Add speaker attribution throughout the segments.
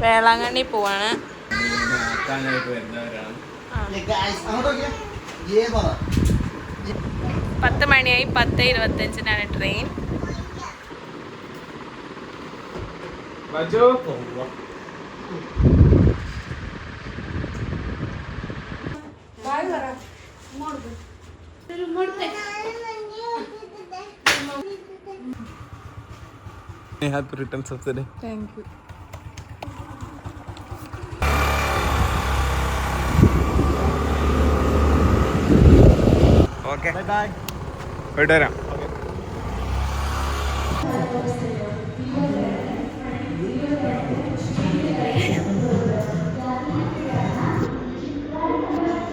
Speaker 1: വേളാങ്കണ്ണി പോവാണ്. 10 മണിയായി. 10:25 train.
Speaker 2: Happy returns of the day.
Speaker 1: Thank you.
Speaker 2: Okay. Bye bye. Wait a minute.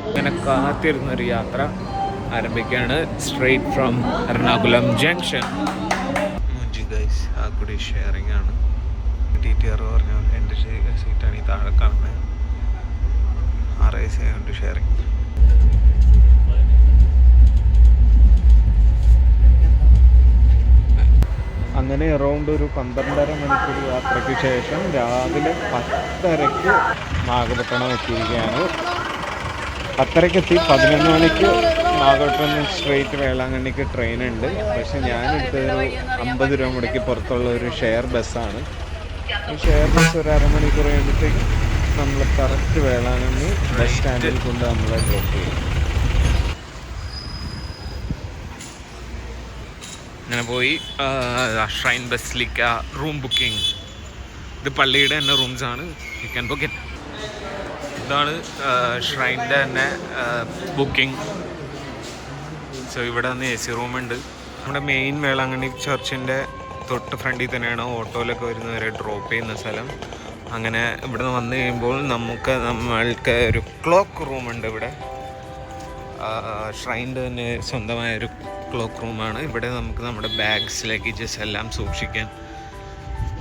Speaker 2: അങ്ങനെ കാത്തിരുന്നൊരു യാത്ര ആരംഭിക്കുകയാണ്. Straight from Ernakulam junction. Guys ആ കൂടി ഷെയറിംഗ് ആണ്. TTR പറഞ്ഞു എൻ്റെ സീറ്റാണ് ഈ താഴെ കാണുന്നത്. RIC ആയതുകൊണ്ട് ഷെയറിംഗ്. അങ്ങനെ അറൗണ്ട് ഒരു 12.5 മണിക്കൂർ യാത്രയ്ക്ക് ശേഷം രാവിലെ 10:30 നാഗപട്ടണം എത്തിയിരിക്കുകയാണ്. 10:30 എത്തി. 11 മണിക്ക് നാഗപട്ടണം സ്ട്രെയിറ്റ് വേളാങ്കണ്ണിക്ക് ട്രെയിൻ ഉണ്ട്. പക്ഷെ ഞാനെടുത്തൊരു 50 രൂപ മുടക്കി പുറത്തുള്ള ഒരു ഷെയർ ബസ്സാണ്. ഈ ഷെയർ ബസ് ഒരു അരമണിക്കൂർ കഴിയുമ്പോഴത്തേക്കും നമ്മൾ കറക്റ്റ് വേളാങ്കണ്ണി ബസ് സ്റ്റാൻഡിൽ കൊണ്ട് നമ്മളെ ഡ്രോപ്പ് ചെയ്യും. അങ്ങനെ പോയി ഷ്രൈൻ ബസിലിക്ക റൂം ബുക്കിംഗ്. ഇത് പള്ളിയുടെ തന്നെ റൂംസാണ്. You can book it. ഇതാണ് ഷ്രൈൻ്റെ തന്നെ ബുക്കിംഗ്. സോ ഇവിടെ നിന്ന് AC റൂമുണ്ട്. നമ്മുടെ മെയിൻ വേളാങ്കണ്ണി ചർച്ചിൻ്റെ തൊട്ട് ഫ്രണ്ടിൽ തന്നെയാണ് ഓട്ടോയിലൊക്കെ വരുന്നവരെ ഡ്രോപ്പ് ചെയ്യുന്ന സ്ഥലം. അങ്ങനെ ഇവിടെ നിന്ന് വന്നു കഴിയുമ്പോൾ നമ്മൾക്ക് ഒരു ക്ലോക്ക് റൂമുണ്ട് ഇവിടെ. ഷ്രൈൻ്റെ തന്നെ സ്വന്തമായൊരു ക്ലോക്ക് റൂമാണ്. ഇവിടെ നമുക്ക് നമ്മുടെ ബാഗ്സ് ലഗേജസ് എല്ലാം സൂക്ഷിക്കാൻ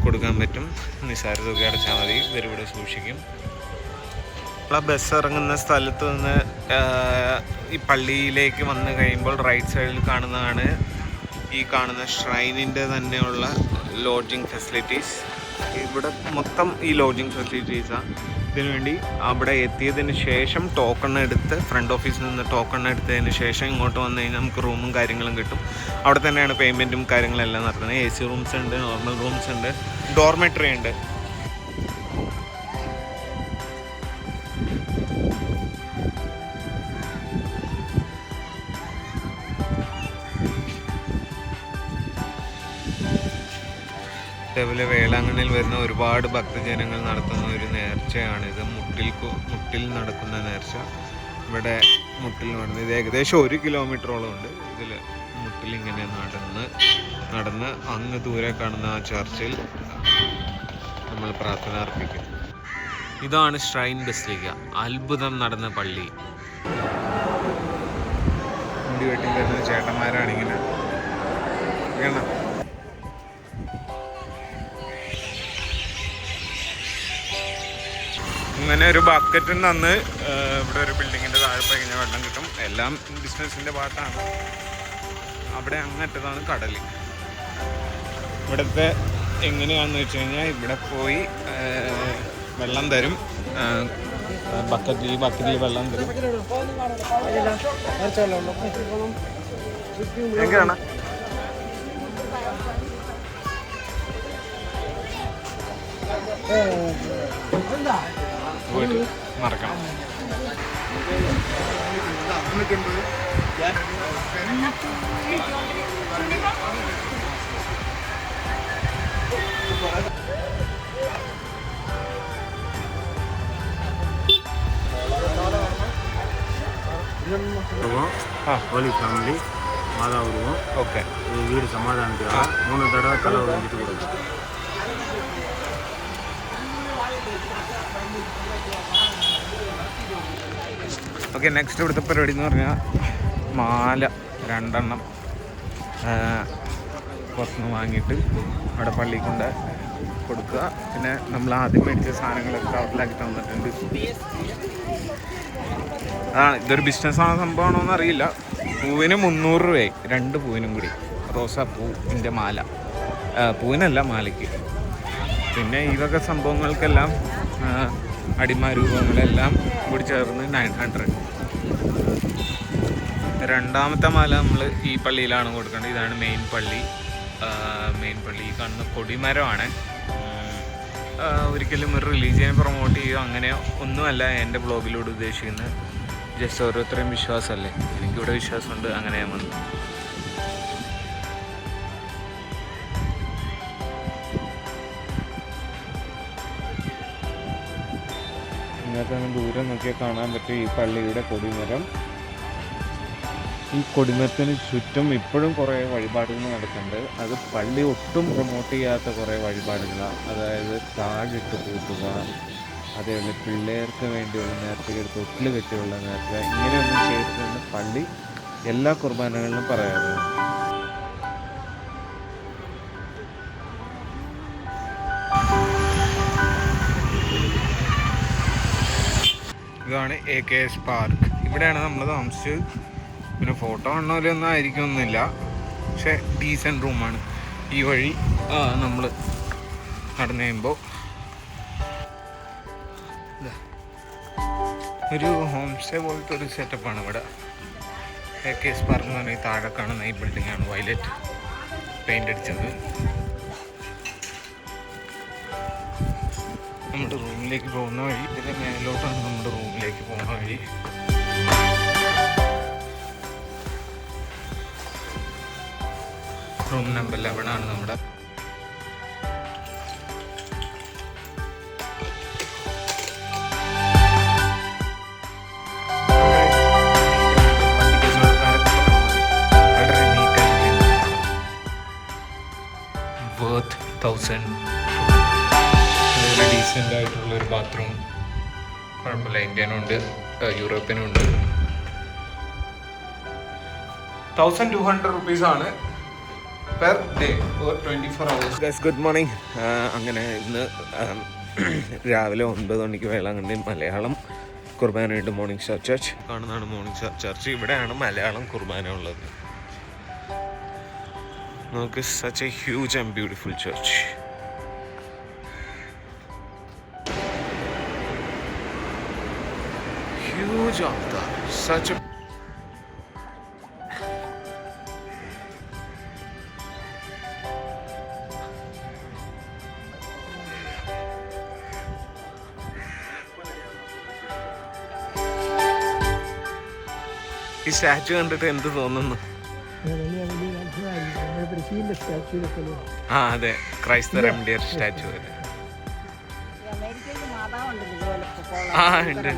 Speaker 2: കൊടുക്കാൻ പറ്റും. നിസ്സാര തുക അടച്ചാൽ മതി, ഇവരിവിടെ സൂക്ഷിക്കും. ബസ് ഇറങ്ങുന്ന സ്ഥലത്ത് നിന്ന് ഈ പള്ളിയിലേക്ക് വന്നു കഴിയുമ്പോൾ റൈറ്റ് സൈഡിൽ കാണുന്നതാണ് ഈ കാണുന്ന ഷ്രൈനിൻ്റെ തന്നെയുള്ള ലോഡ്ജിങ് ഫെസിലിറ്റീസ്. ഇവിടെ മൊത്തം ഈ ലോഡ്ജിങ് ഫെസിലിറ്റീസാണ്. ഇതിനുവേണ്ടി അവിടെ എത്തിയതിന് ശേഷം ടോക്കൺ എടുത്ത് ഫ്രണ്ട് ഓഫീസിൽ നിന്ന് ടോക്കൺ എടുത്തതിന് ശേഷം ഇങ്ങോട്ട് വന്നു കഴിഞ്ഞാൽ നമുക്ക് റൂമും കാര്യങ്ങളും കിട്ടും. അവിടെ തന്നെയാണ് പേയ്മെൻറ്റും കാര്യങ്ങളെല്ലാം നടത്തുന്നത്. AC റൂംസ് ഉണ്ട്, നോർമൽ റൂംസ് ഉണ്ട്, ഡോർമെട്രി ഉണ്ട്. അതേപോലെ വേളാങ്കണ്ണിയിൽ വരുന്ന ഒരുപാട് ഭക്തജനങ്ങൾ നടത്തുന്ന ഒരു നേർച്ചയാണിത്. മുട്ടിൽ നടക്കുന്ന നേർച്ച. ഇവിടെ മുട്ടിൽ നടന്ന് ഇത് ഏകദേശം 1 കിലോമീറ്ററോളം ഉണ്ട്. ഇതിൽ മുട്ടിലിങ്ങനെ നടന്ന് അങ്ങ് ദൂരെ കാണുന്ന ആ ചർച്ചിൽ നമ്മൾ പ്രാർത്ഥന അർപ്പിക്കും. ഇതാണ് ഷ്രൈൻ ബസിലിക്ക, അത്ഭുതം നടന്ന പള്ളി. മുടി വെട്ടി തരുന്ന ചേട്ടന്മാരാണിങ്ങനെ കേട്ടോ. ഇങ്ങനെ ഒരു ബക്കറ്റിൽ നിന്ന് ഇവിടെ ഒരു ബിൽഡിങ്ങിൻ്റെ താഴെ പോയി കഴിഞ്ഞാൽ വെള്ളം കിട്ടും. എല്ലാം ബിസിനസ്സിൻ്റെ പാട്ടാണ്. അവിടെ അങ്ങറ്റതാണ് കടൽ. ഇവിടുത്തെ എങ്ങനെയാണെന്ന് വെച്ച് കഴിഞ്ഞാൽ ഇവിടെ പോയി വെള്ളം തരും. ഈ ബക്കറ്റിൽ വെള്ളം തരും. എങ്ങനെയാണ് വീട് മറക്കണം.
Speaker 3: ஹோலி ஃபேமிலி மாதா உருவம்.
Speaker 2: ஓகே.
Speaker 3: வீடு சமாதானத்துக்காக 3 தடவை தலை வந்துட்டு கொடுங்க.
Speaker 2: ഓക്കെ, നെക്സ്റ്റ് ഇവിടുത്തെ പരിപാടി എന്ന് പറഞ്ഞാൽ മാല 2 എണ്ണം പുറത്തുനിന്ന് വാങ്ങിയിട്ട് അവിടെ പള്ളിയിൽ കൊണ്ട് കൊടുക്കുക. പിന്നെ നമ്മൾ ആദ്യം മേടിച്ച സാധനങ്ങളൊക്കെ കവറിലാക്കി തന്നിട്ടുണ്ട്. ഇതൊരു ബിസിനസ്സാണോ സംഭവമാണോ എന്നറിയില്ല. പൂവിന് 300 രൂപയായി, 2 പൂവിനും കൂടി. റോസാപ്പൂവിൻ്റെ മാല, പൂവിനല്ല മാലയ്ക്ക്. പിന്നെ ഈ വക സംഭവങ്ങൾക്കെല്ലാം അടിമാരൂപങ്ങളെല്ലാം കൂടി ചേർന്ന് 900. രണ്ടാമത്തെ മാല നമ്മൾ ഈ പള്ളിയിലാണ് കൊടുക്കേണ്ടത്. ഇതാണ് മെയിൻ പള്ളി. ഈ കാണുന്ന കൊടിമരമാണ്. ഒരിക്കലും ഒരു റിലീജിയനെ പ്രൊമോട്ട് ചെയ്യുകയോ അങ്ങനെ ഒന്നുമല്ല എൻ്റെ ബ്ലോഗിലൂടെ ഉദ്ദേശിക്കുന്നത്. ജസ്റ്റ് ഓരോരുത്തരെയും വിശ്വാസമല്ലേ, എനിക്കിവിടെ വിശ്വാസമുണ്ട്, അങ്ങനെ ഞാൻ വന്നു. ഇന്നത്തെ ദൂരം നോക്കിയാൽ കാണാൻ പറ്റും ഈ പള്ളിയുടെ കൊടിമരം. ഈ കൊടിമരത്തിന് ചുറ്റും ഇപ്പോഴും കുറേ വഴിപാടുകൾ നടക്കുന്നുണ്ട്. അത് പള്ളി ഒട്ടും പ്രൊമോട്ട് ചെയ്യാത്ത കുറേ വഴിപാടുകളാണ്. അതായത് താഴിട്ട് പൂട്ടുക, അതേപോലെ പിള്ളേർക്ക് വേണ്ടിയുള്ള നേർച്ചകൾ, തൊട്ടിൽ കെട്ടിയുള്ള നേർച്ച, ഇങ്ങനെയൊന്നും ചെയ്തിട്ടുണ്ടെന്ന് പള്ളി എല്ലാ കുർബാനകളിലും പറയാറുണ്ട്. ഇതാണ് AKS പാർക്ക്. ഇവിടെയാണ് നമ്മൾ താമസിച്ചത്. പിന്നെ ഫോട്ടോ കാണുന്നവരൊന്നും ആയിരിക്കുമൊന്നുമില്ല, പക്ഷേ ഡീസൻറ്റ് റൂമാണ്. ഈ വഴി നമ്മൾ നടന്നു കഴിയുമ്പോൾ ഒരു ഹോം സ്റ്റേ പോലത്തെ ഒരു സെറ്റപ്പാണ് ഇവിടെ. AKS പാർക്ക് എന്ന് പറഞ്ഞാൽ താഴെ കാണുന്ന ഈ ബിൽഡിങ്ങാണ് വയലറ്റ് പെയിൻ്റ് അടിച്ചത്. നമ്മുടെ റൂമിലേക്ക് പോകുന്ന വഴി, ഇതിൻ്റെ മേലോട്ടാണ് നമ്മുടെ റൂമിലേക്ക് പോകുന്ന വഴി. റൂം നമ്പർ 11 ആണ് നമ്മുടെ. വർത്ത് 1000. ഡീസൻ്റ് ആയിട്ടുള്ളൊരു ബാത്റൂം, കുഴപ്പമില്ല. ഇന്ത്യനും ഉണ്ട്, യൂറോപ്യനും ഉണ്ട്. 1200 റുപ്പീസാണ് per day or 24 hours. Guys good morning. അങ്ങനെ ഇന്ന് രാവിലെ 9 മണിക്ക് വേളാങ്കണ്ണി മലയാളം കുർബാനയുണ്ട്. മോർണിംഗ് സ്റ്റാർ ചർച്ച് കാണുന്നതാണ് മോർണിംഗ് സ്റ്റാർ ചർച്ച്. ഇവിടെയാണ് മലയാളം കുർബാന ഉള്ളത്. നമുക്ക് such a huge and beautiful church. Huge altar, such a ഈ സ്റ്റാച്ചു കണ്ടിട്ട് എന്ത് തോന്നുന്നു? അതെ, ക്രൈസ്തർ എംഡിയർ സ്റ്റാച്ചു. ഉണ്ട്.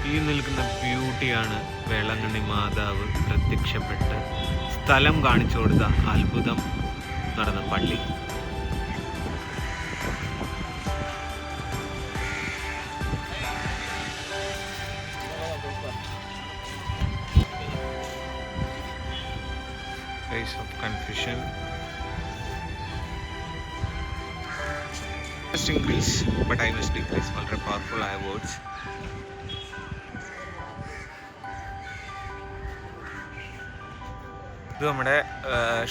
Speaker 2: ഈ നിൽക്കുന്ന ബ്യൂട്ടിയാണ് വേളാങ്കണ്ണി മാതാവ് പ്രത്യക്ഷപ്പെട്ട് സ്ഥലം കാണിച്ചു കൊടുത്ത അത്ഭുതം നടന്ന പള്ളി. Place of confusion. I must increase, but I must decrease. വളരെ powerful ആയ words. ഇത് നമ്മുടെ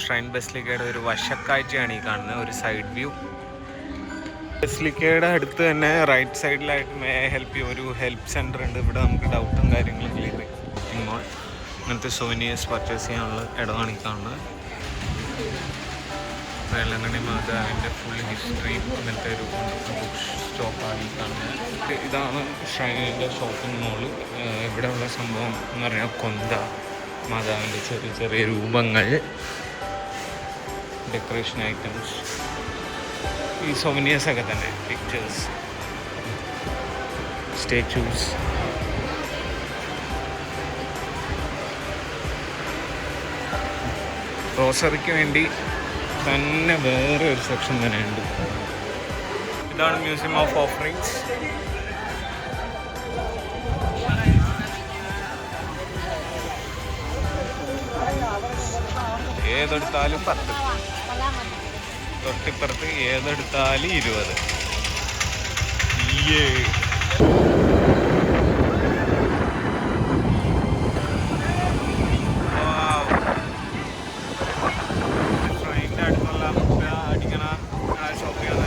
Speaker 2: ഷ്രൈൻ ബസിലിക്കയുടെ ഒരു വശക്കാഴ്ചയാണ് ഈ കാണുന്നത്, ഒരു സൈഡ് വ്യൂ. ബസിലിക്കയുടെ അടുത്ത് തന്നെ റൈറ്റ് സൈഡിലായിട്ട് മേ ഹെൽപ്പ് ചെയ്യും ഒരു ഹെൽപ്പ് സെൻറ്റർ ഉണ്ട്. ഇവിടെ നമുക്ക് ഡൗട്ടും കാര്യങ്ങളും ക്ലിയർ ചെയ്യുമ്പോൾ അങ്ങനത്തെ സൊവനിയേഴ്സ് പർച്ചേസ് ചെയ്യാനുള്ള ഇടമാണ് ഈ കാണുന്നത്. വേളാങ്കണ്ണി മാതാവിൻ്റെ ഫുൾ ഹിസ്റ്ററി അങ്ങനത്തെ ഒരു ബുക്ക് സ്റ്റോപ്പാണ് ഈ കാണുന്നത്. ഇതാണ് ഷ്രൈനിൻ്റെ ഷോപ്പിംഗ് മോള്. ഇവിടെയുള്ള സംഭവം എന്ന് പറഞ്ഞാൽ കൊന്ത, മാതാവിൻ്റെ ചെറിയ ചെറിയ രൂപങ്ങൾ, ഡെക്കറേഷൻ ഐറ്റംസ്, ഈ സൊവനിയേഴ്സ് ഒക്കെ തന്നെ, പിക്ചേഴ്സ്, സ്റ്റാച്യൂസ്. റോസറിക്ക് വേണ്ടി തന്നെ വേറെ ഒരു സെക്ഷൻ തന്നെ ഉണ്ട്. ഇതാണ് മ്യൂസിയം ഓഫ് ഓഫറിങ്സ്. ഏതെടുത്താലും 10, തൊട്ടിപ്പുറത്ത് ഏതെടുത്താലും 20. ട്രെയിനിൻ്റെ അടുത്തുള്ള അടിക്കണ ഷോപ്പ് ചെയ്യാൻ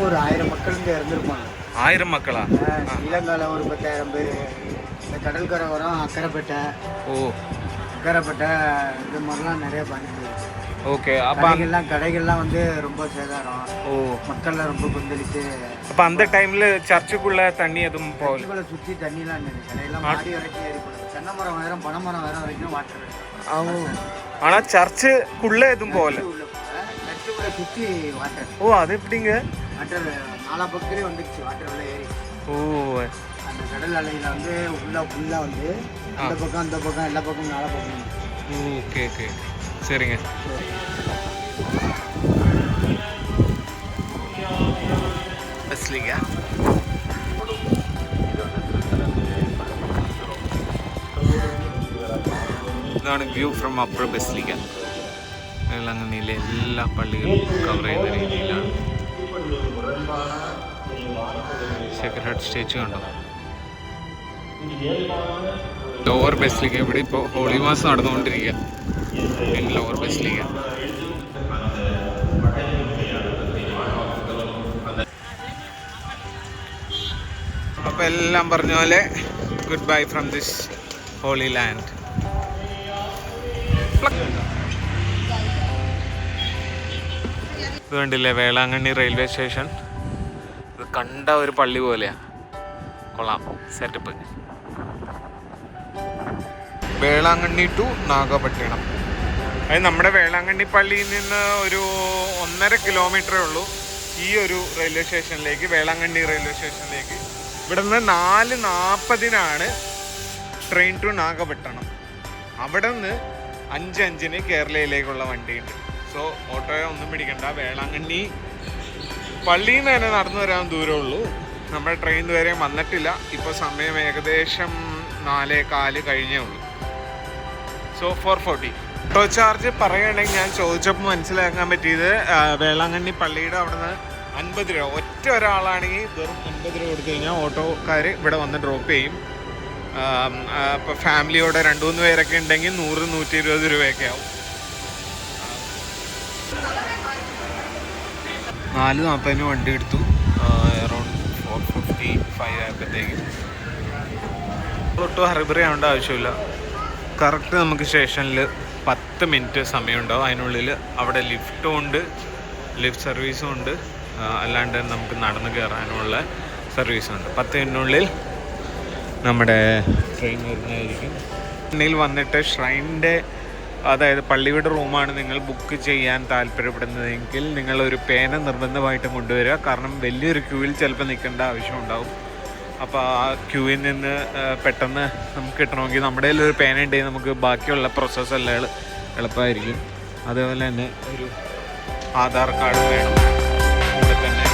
Speaker 4: வரைக்கும் ஒரு 1000 மக்கள் இங்கே இருந்திருப்பாங்க.
Speaker 2: 1000 மக்களா?
Speaker 4: இளங்கால ஒரு 10,000 பேர். இந்த கடற்கரை வரம் அக்கரைப்பேட்டை,
Speaker 2: ஓ
Speaker 4: அக்கரைப்பேட்டை இது மாதிரிலாம் நிறைய பண்ணிட்டு
Speaker 2: ஓகே. அப்போ
Speaker 4: கடைகள்லாம் வந்து ரொம்ப சேதாரம். ஓ மக்கள்லாம் ரொம்ப கொந்தளித்து.
Speaker 2: அப்போ அந்த டைமில் சர்ச்சுக்குள்ளே தண்ணி எதுவும் போகல?
Speaker 4: சுற்றி தண்ணிலாம் இல்லை. கடையெல்லாம் மாடி வரைக்கும் ஏறிப்படும். தென்னை மரம் வேறு பனை மரம் வேறு வரைக்கும் வாட்டர்.
Speaker 2: ஆனால் சர்ச்சுக்குள்ளே எதுவும் போகல?
Speaker 4: சர்ச்சுக்குள்ளே சுற்றி வாட்டர்.
Speaker 2: ஓ அது எப்படிங்க?
Speaker 4: வாட்டர் நாலா பக்கத்துலேயே வந்துடுச்சு. வாட்டர் உள்ள ஏறி. ஓ அந்த கடல் அலையில் வந்து ஃபுல்லாக வந்து அந்த பக்கம் அந்த பக்கம் எல்லா பக்கமும் நாலா பக்கம்.
Speaker 2: ஓகே ஓகே சரிங்க. பஸ்லிகா ഇതാണ് വ്യൂ ഫ്രം അപ്പർ ബസിലിക്ക. വേളാങ്കണ്ണിയിലെ എല്ലാ പള്ളികളും കവർ ചെയ്യുന്ന രീതിയിലാണ്. സെക്രട്ടറി ഹാർട്ട് സ്റ്റാച്ചു കണ്ടോ? ലോവർ ബസിലിക്ക ഇവിടെ ഇപ്പോൾ ഹോളി മാസ് നടന്നുകൊണ്ടിരിക്കുക. ലോവർ ബസിലിക്ക അപ്പോൾ എല്ലാം പറഞ്ഞ പോലെ good bye from this holy land. ഇത് കണ്ടില്ലേ വേളാങ്കണ്ണി റെയിൽവേ സ്റ്റേഷൻ. ഇത് കണ്ട ഒരു പള്ളി പോലെയാ. കൊള്ളാം സെറ്റപ്പ്. വേളാങ്കണ്ണി ടു നാഗപട്ടണം. അത് നമ്മുടെ വേളാങ്കണ്ണി പള്ളിയിൽ നിന്ന് ഒരു 1.5 കിലോമീറ്ററേ ഉള്ളൂ ഈ ഒരു റെയിൽവേ സ്റ്റേഷനിലേക്ക്, വേളാങ്കണ്ണി റെയിൽവേ സ്റ്റേഷനിലേക്ക്. ഇവിടെ നിന്ന് 4:40 ട്രെയിൻ ടു നാഗപട്ടണം. അവിടെ നിന്ന് 5:05 കേരളയിലേക്കുള്ള വണ്ടിയുണ്ട്. സോ ഓട്ടോയോ ഒന്നും പിടിക്കണ്ട. വേളാങ്കണ്ണി പള്ളിയിൽ നിന്ന് തന്നെ നടന്നു വരാൻ ദൂരമുള്ളൂ. നമ്മുടെ ട്രെയിൻ ഇതുവരെ വന്നിട്ടില്ല. ഇപ്പോൾ സമയം ഏകദേശം 4:15 കഴിഞ്ഞേ ഉള്ളൂ. സോ 4:40. ഓട്ടോ ചാർജ് പറയുകയാണെങ്കിൽ ഞാൻ ചോദിച്ചപ്പോൾ മനസ്സിലാക്കാൻ പറ്റിയത് വേളാങ്കണ്ണി പള്ളിയുടെ അവിടെ നിന്ന് 50 രൂപ. ഒറ്റ ഒരാളാണെങ്കിൽ വെറും 50 രൂപ കൊടുത്തു കഴിഞ്ഞാൽ ഓട്ടോക്കാർ ഇവിടെ വന്ന് ഡ്രോപ്പ് ചെയ്യും. ഇപ്പോൾ ഫാമിലിയോടെ 2-3 പേരൊക്കെ ഉണ്ടെങ്കിൽ 100-120 രൂപയൊക്കെ ആവും. 4:40 വണ്ടി എടുത്തു. അറൗണ്ട് 4:55 ആയപ്പോഴത്തേക്കും ഒട്ടും ഹറിബറി ആവേണ്ട ആവശ്യമില്ല. കറക്റ്റ് നമുക്ക് സ്റ്റേഷനിൽ 10 മിനിറ്റ് സമയമുണ്ടാവും. അതിനുള്ളിൽ അവിടെ ലിഫ്റ്റും ഉണ്ട്, ലിഫ്റ്റ് സർവീസും ഉണ്ട്. അല്ലാണ്ട് നമുക്ക് നടന്ന് കയറാനുള്ള സർവീസും ഉണ്ട്. 10 മിനിറ്റിനുള്ളിൽ നമ്മുടെ ട്രെയിൻ വരുന്നതായിരിക്കും. ചെന്നൈയിൽ വന്നിട്ട് ഷ്രൈൻ്റെ, അതായത് പള്ളിയുടെ റൂമാണ് നിങ്ങൾ ബുക്ക് ചെയ്യാൻ താല്പര്യപ്പെടുന്നതെങ്കിൽ നിങ്ങളൊരു പേന നിർബന്ധമായിട്ടും കൊണ്ടുവരിക. കാരണം വലിയൊരു ക്യൂവിൽ ചിലപ്പോൾ നിൽക്കേണ്ട ആവശ്യമുണ്ടാവും. അപ്പോൾ ആ ക്യൂവിൽ നിന്ന് പെട്ടെന്ന് നമുക്ക് കിട്ടണമെങ്കിൽ നമ്മുടെ കയ്യിലൊരു പേന ഉണ്ടെങ്കിൽ നമുക്ക് ബാക്കിയുള്ള പ്രോസസ്സെല്ലാം എളുപ്പമായിരിക്കും. അതേപോലെ തന്നെ ഒരു ആധാർ കാർഡ് വേണം ഇവിടെ തന്നെ.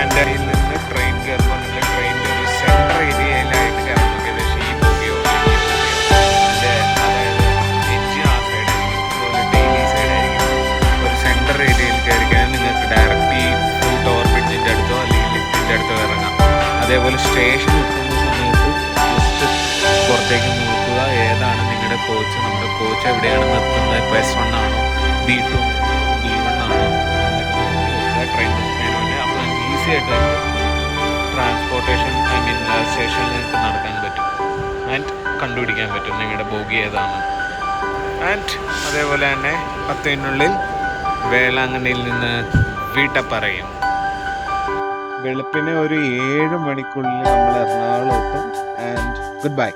Speaker 2: ആൻഡ് അതിൽ നിന്ന് ട്രെയിൻ കയറുമ്പോൾ നിങ്ങൾ ട്രെയിനിൻ്റെ ഒരു സെൻട്രൽ ഏരിയയിലായിട്ട് കയറണം. ഏകദേശം ഈ ബോഗിയോ അതിൻ്റെ അതായത് എഞ്ചിൻ ആ സൈഡായിരിക്കും, അതുപോലെ ഡെയിലി സൈഡായിരിക്കും. ഒരു സെൻട്രൽ ഏരിയയിൽ കയറി കഴിഞ്ഞാൽ നിങ്ങൾക്ക് ഡയറക്റ്റ് ഈ ഫുൾ ഓവർ ബ്രിഡ്ജിൻ്റെ അടുത്തോ അല്ലെങ്കിൽ ലിഫ്റ്റിൻ്റെ അടുത്തോ ഇറങ്ങാം. അതേപോലെ സ്റ്റേഷൻ എത്തുന്ന സമയത്ത് ജസ്റ്റ് പുറത്തേക്ക് നോക്കുക ഏതാണ് നിങ്ങളുടെ കോച്ച്. നമ്മുടെ കോച്ച് എവിടെയാണ് നിർത്തുന്നത്, ഇപ്പോൾ S1 ആണോ B2 B1 ആണോ ട്രെയിൻ നിർത്തുന്നതിന് വേണ്ടി. അപ്പോൾ നമുക്ക് ഈസി ആയിട്ട് ട്രാൻസ്പോർട്ടേഷൻ സ്റ്റേഷനിൽ നിങ്ങൾക്ക് നടക്കാൻ പറ്റും ആൻഡ് കണ്ടുപിടിക്കാൻ പറ്റും നിങ്ങളുടെ ബോഗി ഏതാണ്. ആൻഡ് അതേപോലെ തന്നെ 10 മിനിറ്റിനുള്ളിൽ വേളാങ്കണ്ണിയിൽ നിന്ന് വീട്ടപ്പറയും. വെളുപ്പിന് ഒരു 7 മണിക്കുള്ളിൽ നമ്മൾ എറണാകുളം എത്തും. And good bye.